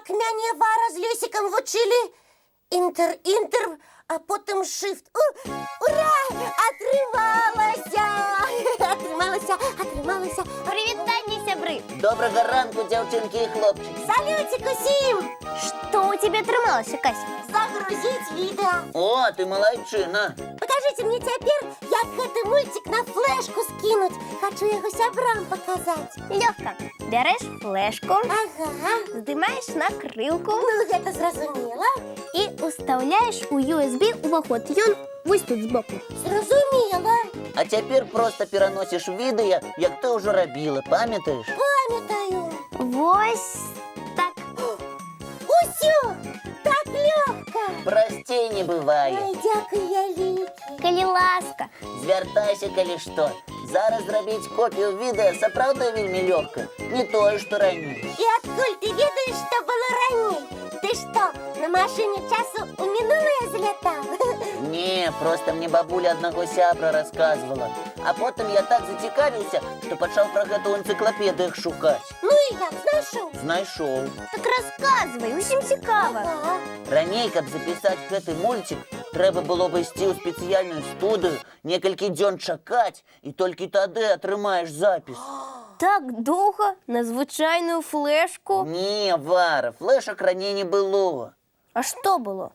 як мяне Вара з Лесікам вучылі. Інтер, а потым шыфт. Ура! Атрымалася! Атрымалася. Привітання, сябры! Доброго ранку, дзяўчынкі і хлопчыкі. Салютик усім! Что у тебя атрымалася, Кася? Загрузіць відео. О, ты малайчына. Покажите мне цяпер, як гэты мультик на флешку скинуть. Хочу яго сябрам показать. Лёгка. Бярэш флешку, Ага. здымаеш накрылку Ну, гэта зразумела. і уставляеш у USB уваход. Ён вось тут збоку. Зразумела. А цяпер проста пераносіш відэа, як ты ўжо рабіла, памятаеш? Памятаю. Вось так. Усё. Так лёгка. Прасцей не бывае. Ой, дзякуй, вялікі. Калі ласка. Звяртайся, калі што. Зараз зрабіць копію відэа сапраўды вельмі лёгка. Не тое, што раней. І адкуль ты ведаеш, што было раней? Ты што, на машыне часу ў мінулае залятаў? Не, проста мне бабуля аднаго сябра расказвала. А потым я так зацікавіўся, што пачаў пра гэта ў энцыклапедыях шукаць. Ну і як, знайшоў? Знайшоў. Так расказвай, усім цікава. Ага. Раней, каб запісаць гэты мульцік, трэба было б ісці ў спецыяльную студыю, некалькі дзён чакаць, і толькі тады атрымаеш запіс. Так доўга на звычайную флешку. Не, Вара, флешак раней не было. А што было?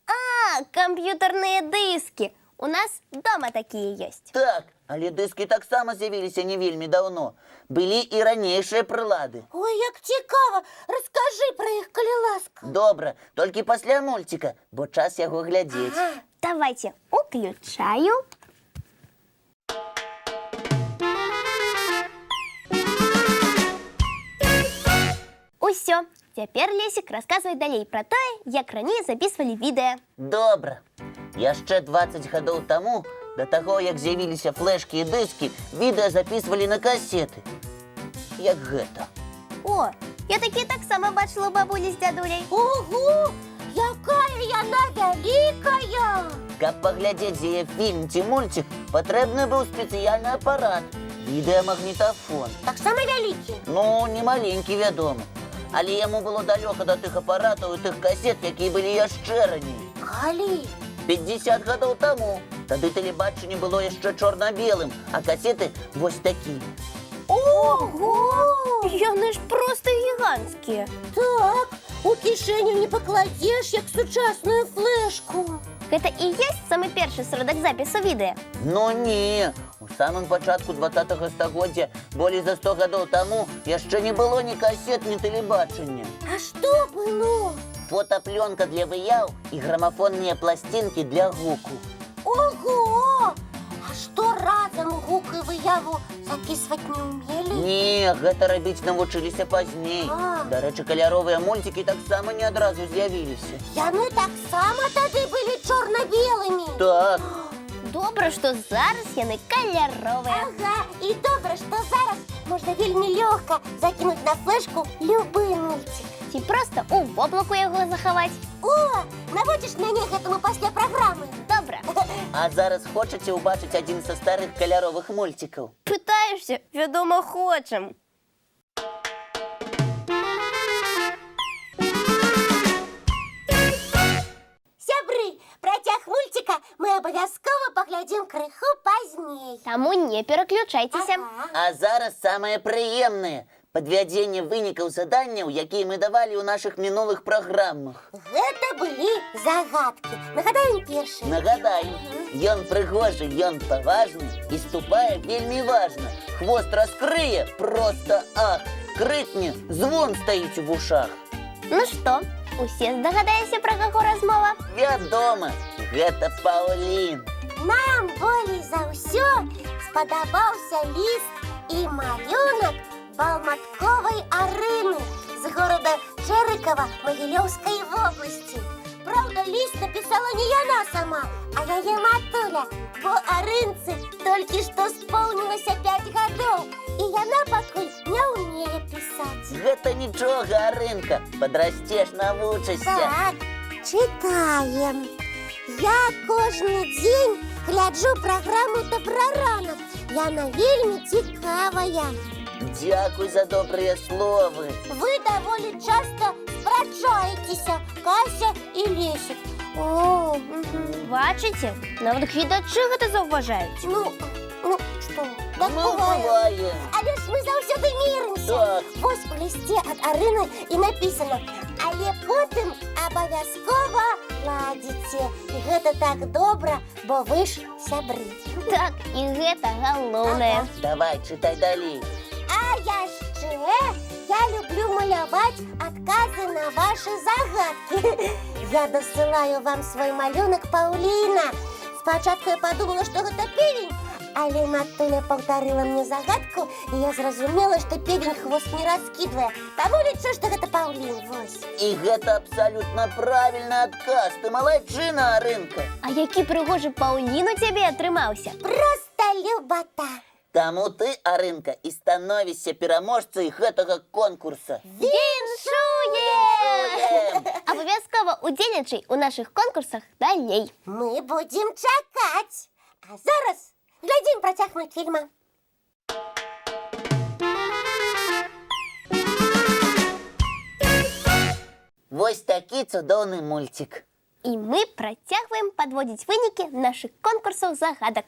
А, камп'ютарныя дыскі. У нас дома такія ёсць. Так, але дыскі таксама з'явіліся не вельмі даўно. Былі і ранейшыя прылады. Ой, як цікава. Раскажы пра іх, калі ласка. Добра, толькі пасля мульціка, бо час яго глядзець. Давайте уключаю. Усё. Цяпер Лесік расказвай далей пра тое, як раней записывалі відэа. Добра. Яшчэ 20 гадоў таму, да таго, як з'явіліся флешкі і дыскі, відэа записывалі на касеты. Як гэта. О, я такія таксама бачыла у бабулі з дзядуляй. Ого, якая яна вялікая! Каб паглядзець з яе фільм ці мульцік, патрэбны быў спецыяльны апарат, відэамагнітафон. Таксама вялікі. Ну, не маленькі, вядома. Але яму было далёка да тых апаратаў і тых касет, якія былі яшчэ раней. Калі? 50 гадоў таму. Тады тэлебачанне было яшчэ чорна-белым, а касеты вось такія. Ого! Яны ж проста гіганцкія. Так, у кішэню не пакладзеш, як сучасную флешку. Гэта і ёсць самы першы сродак запісу відэа. Ну не, у самым пачатку 20-го стагоддзя, болей за 100 гадоў таму, яшчэ не было ні касет, ні тэлебачання. А што было? Фотаплёнка для выяў і грамафонныя пласцінкі для гуку. Ого! А што разам гук і выяву запісваць не ўмелі? Не, гэта рабіць навучыліся пазней. Дарэчы, каляровыя мульцікі таксама не адразу з'явіліся. Яны таксама тады былі чорна-белымі. Так. Добра, што зараз яны каляровыя. Ага, і добра, што зараз можна вельмі лёгка закінуць на флешку любы мульцік. Ці проста у воблаку яго захаваць. О, наводзіш мяне гэтаму пасля праграмы. Добра. А зараз хочаце ўбачыць адзін са старых каляровых мульцікаў? Пытаешся? Вядома, хочам. Сябры, працяг мульціка мы абавязкова паглядзім крыху пазней. Таму не пераключайцеся. Ага. А зараз самае прыемнае – падвядзенне вынікаў заданняў, якія мы давалі ў нашых мінулых праграмах. Гэта былі загадкі. Нагадаем першы. Нагадаем, ён прыгожы, ён паважны і ступае вельмі важна. Хвост раскрые, проста ах, крыкне, звон стаіць у вушах. Ну што, усе здагадаліся, пра каго размова? Вядома, гэта Паўлін. Нам болей за ўсё спадабаўся ліст і малюнак Балматковай Арыны з горада Чэрыкава Магілёўскай вобласці. Праўда, ліст напісала не яна сама, а яе матуля, бо Арынцы толькі што споўнілася 5 гадоў, і яна пакуль не ўмее пісаць. Гэта нічога, Арынка, падрасцеш, навучышся. Так, чытаем. Я кожны дзень гляджу праграму «Добраранак». Яна вельмі цікавая. Дякую за добрые словы. Ви доволі часто спрачаєтеся, Кася і Лесик. О, Бачите? Навіть глядачі це зауважають. ну, що, так Ну, буває. бывает. Але ж ми завсёди міримося. Так. Ось у листі від Арини і написано: але потім обов'язково ладите. І гэта так добре, бо ви ж сябри. Так, і це головне. Ага. Давай, читай далее. А я люблю малювати відкази на ваші загадки. Я досилаю вам свій малюнок Пауліна. Спочатку я подумала, що це півень, але Матуля повторила мені загадку, і я зрозуміла, що півень хвост не розкидує. Тому лічу, що це Паулін. Ось. И это абсолютно правильный отказ. Ты молодчина, Аринка. А який пригожий Паулін у тебе отримався? Просто любота. Тому ты, Аринка, и становишься переможцей этого конкурса. Віншуєм! Обов'язково удільничай у наших конкурсах далі. Ми будемо чекати. А зараз глядім протяг мультфільма. Ось такий цудовний мультик. І ми протягуємо підводити виніки наших конкурсів загадок.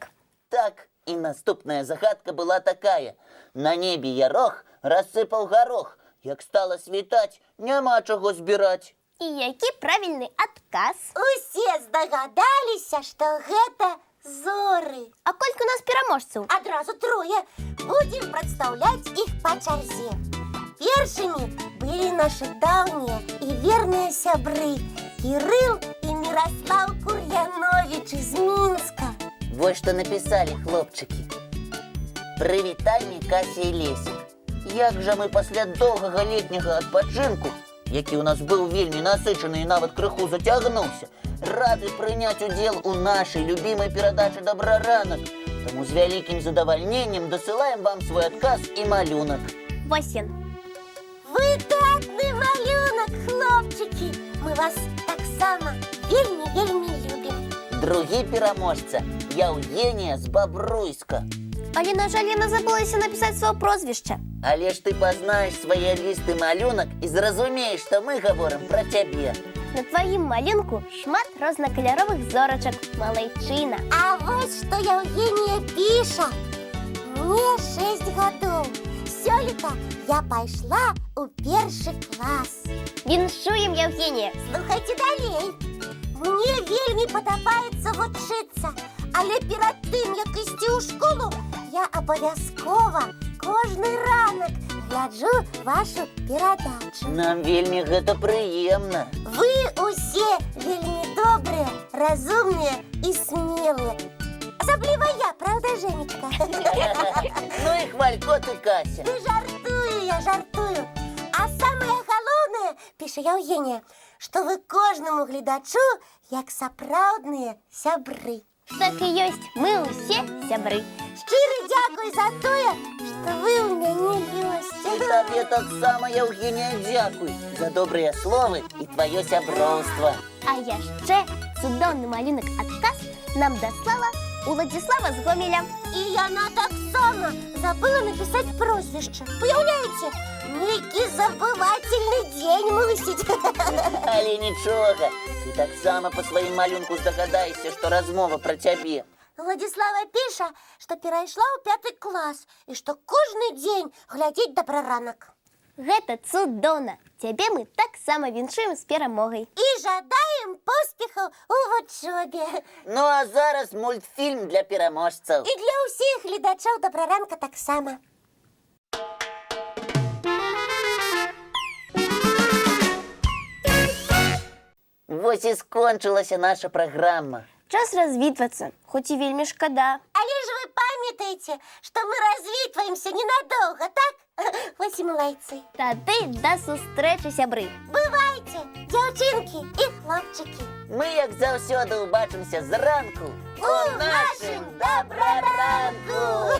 Так, и наступная загадка была такая. На небе ярох рассыпал горох. Як стало світать, нема чого збирать. І який правильний отказ? Усе здогадалися, що гэта зоры. А колькі у нас переможців? Одразу троє. Будем представлять их по черзе. Першими были наши давние и верные сябры Кирилл и Мирослав Кур'янович из Минска. Вот что написали хлопчики. Привітання, Кася і Лесик. Як же ми після довгого літнього відпочинку, який у нас був вельми насичений і навіть криху затягнувся, раді прийняти уділ у нашій любимій передачі «Доброранок». Тому з великим задовольненням досилаємо вам свій отказ і малюнок. Восін. Видатний малюнок, хлопчики. Ми вас так само вельми любимо. Другі переможця – Євгенія з Бобруйська. Але, на жаль, я не забулася написати своє прозвище. Але ж ти познаєш своє листи малюнок і зрозумієш, що ми говоримо про тебе. На твоїм малюнку шмат різнокольорових зорочок. Малайчина. А вот что Евгения пишет. Мне 6 годов. Сёлета я пошла у перший клас. Віншуєм, Євгенія. Слухайте далей. Мне вельми подобається вчитися. Але перед тим, як йти у школу, я обов'язково кожний ранок гляджу вашу передачу. Нам вельми гэта приємно. Ви усі вельми добрі, розумні і смілі. Особливо я, правда, Женечка? Ну і хвалько ти, Кася. Не жартую, я жартую. А самое головне, пише Євгенія, що ви кожному глядачу як сапраўдныя сябры. Так і єсть. Ми усі сябри. Щиро дякую за те, що ви у мене І есть. тобі так само, Євгенія, дякую за добрі слови і твоє сябровство. А я ще чудовний малюнок отказ нам дослала Владислава з Гомеля. І Яна так само забыла написати прозвище. Уявляєте, який забывательний день мусить. Але нічого, ти так само по своїм малюнку здогадаєшся, що розмова про тебе. Владислава пише, що перейшла у 5 клас і що кожен день глядить «Доброранок». Гэта цудоўна. Цябе мы так само віншуем з перамогай. І жадаємо поспіху у вучобі. Ну а зараз мультфільм для переможців. І для усіх глядачів «Доброранка» так само. Ось і скончилася наша програма. Час розвітватися, хоч і вельми шкода. Але ж ви пам'ятаєте, що ми розвітуємося ненадовго, так? Ось і молодці. Тады до зустрічі, сябри. Бувайте, дівчинки і хлопчики. Ми, як завсюди, побачимося зранку У нашім Доброранку!